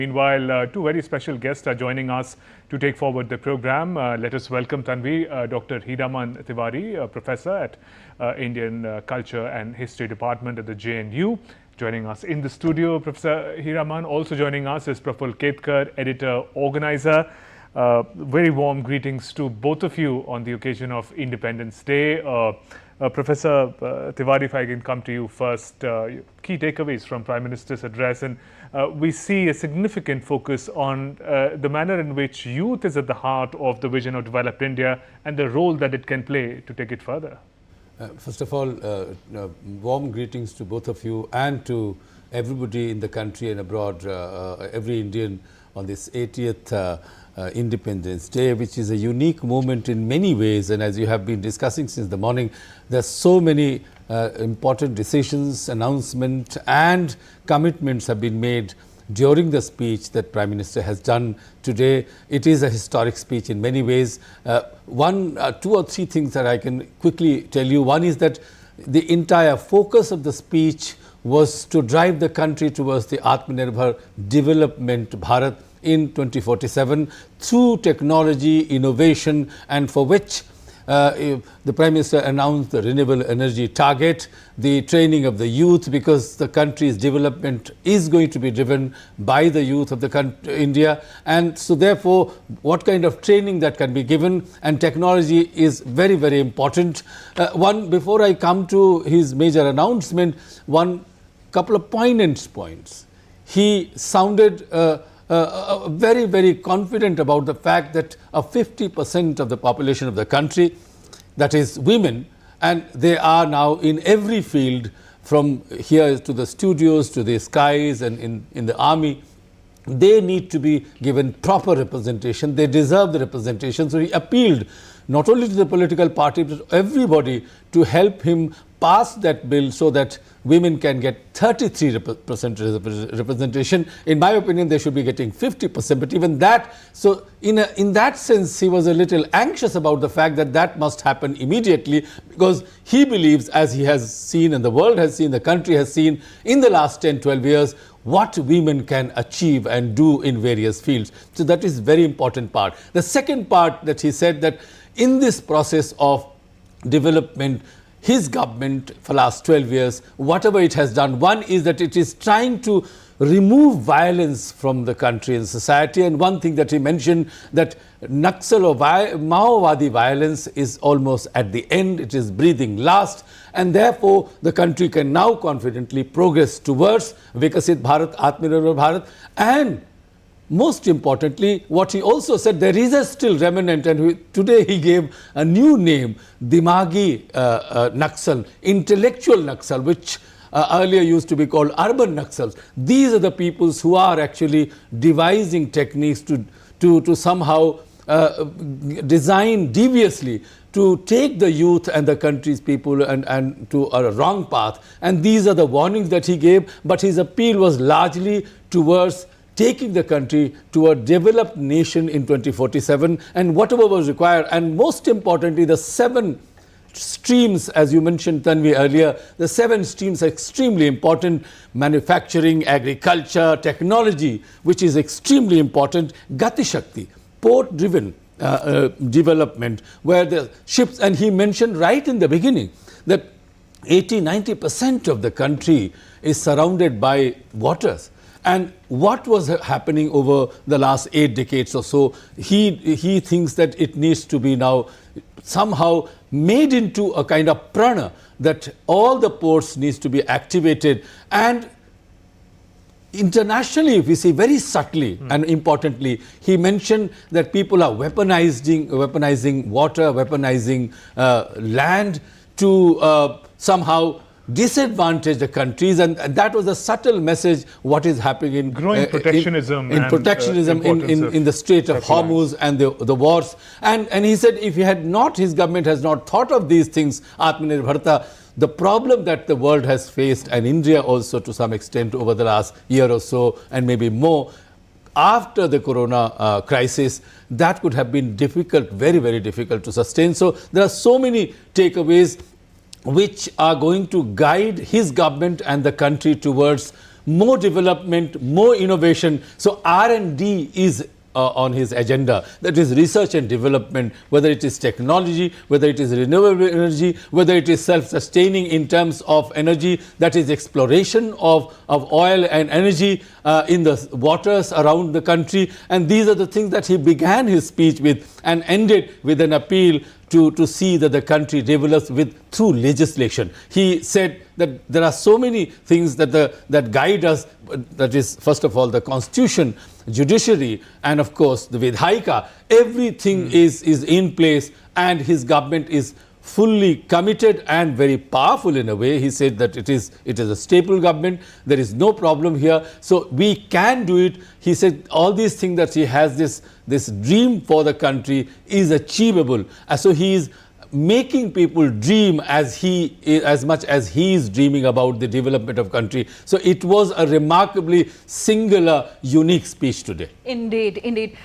Meanwhile, two very special guests are joining us to take forward the program. Let us welcome Tanvi, Dr. Hiraman Tiwari, professor at Indian Culture and History Department at the JNU. Joining us in the studio, Professor Hiraman. Also joining us is Praful Ketkar, editor, organizer. Very warm greetings to both of you on the occasion of Independence Day. Professor Tiwari, if I can come to you first, key takeaways from Prime Minister's address, and we see a significant focus on the manner in which youth is at the heart of the vision of developed India and the role that it can play to take it further. First of all, warm greetings to both of you and to everybody in the country and abroad, every Indian on this 80th Independence Day, which is a unique moment in many ways. And as you have been discussing since the morning, there are so many important decisions, announcements and commitments have been made during the speech that Prime Minister has done today. It is a historic speech in many ways. Two or three things that I can quickly tell you. One is that the entire focus of the speech was to drive the country towards the Atmanirbhar development Bharat in 2047 through technology, innovation, and for which the Prime Minister announced the renewable energy target, the training of the youth, because the country's development is going to be driven by the youth of the country, India. And so therefore, what kind of training that can be given, and technology is very, very important. Before I come to his major announcement, one couple of poignant points. He sounded very, very confident about the fact that 50% of the population of the country, that is women, and they are now in every field, from here to the studios, to the skies and in the army, they need to be given proper representation. They deserve the representation. So he appealed not only to the political party, but everybody to help him pass that bill so that women can get 33% representation. In my opinion, they should be getting 50%, but even that, so in that sense, he was a little anxious about the fact that that must happen immediately, because he believes, as he has seen and the world has seen, the country has seen in the last 10-12 years, what women can achieve and do in various fields. So that is very important part. The second part that he said, that in this process of development, his government for last 12 years, whatever it has done, one is that it is trying to remove violence from the country and society. And one thing that he mentioned, that Naxal or Maowadi violence is almost at the end, it is breathing last, and therefore the country can now confidently progress towards Viksit Bharat, Atmanirbhar Bharat. And most importantly, what he also said, there is a still remnant, and today he gave a new name, Dimagi Naxal, intellectual Naxal, which earlier used to be called urban Naxals. These are the peoples who are actually devising techniques to somehow design deviously to take the youth and the country's people and to a wrong path. And these are the warnings that he gave, but his appeal was largely towards taking the country to a developed nation in 2047, and whatever was required. And most importantly, the 7 streams, as you mentioned, Tanvi, earlier, the 7 streams are extremely important: manufacturing, agriculture, technology, which is extremely important, Gati Shakti, port-driven development, where the ships, and he mentioned right in the beginning that 80-90% of the country is surrounded by waters. And what was happening over the last 8 decades or so, he thinks that it needs to be now somehow made into a kind of prana, that all the ports needs to be activated. And internationally, if we see very subtly and importantly, he mentioned that people are weaponizing water, weaponizing land to somehow disadvantage the countries, and that was a subtle message what is happening in growing protectionism in the Strait of Hormuz and the wars. And he said if his government has not thought of these things, Atmanirbharta, the problem that the world has faced, and India also to some extent over the last year or so, and maybe more, after the corona crisis, that could have been difficult, very, very difficult to sustain. So there are so many takeaways which are going to guide his government and the country towards more development, more innovation. So R&D is on his agenda, that is research and development, whether it is technology, whether it is renewable energy, whether it is self-sustaining in terms of energy, that is exploration of oil and energy in the waters around the country. And these are the things that he began his speech with and ended with an appeal to see that the country develops through legislation. He said that there are so many things that guide us, that is first of all the constitution, judiciary, and of course the Vidhaika. Everything is in place, and his government is fully committed and very powerful in a way. He said that it is a stable government, there is no problem here, so we can do it. He said all these things that he has, this dream for the country is achievable. So he is making people dream as much as he is dreaming about the development of country. So it was a remarkably singular, unique speech today. Indeed, indeed.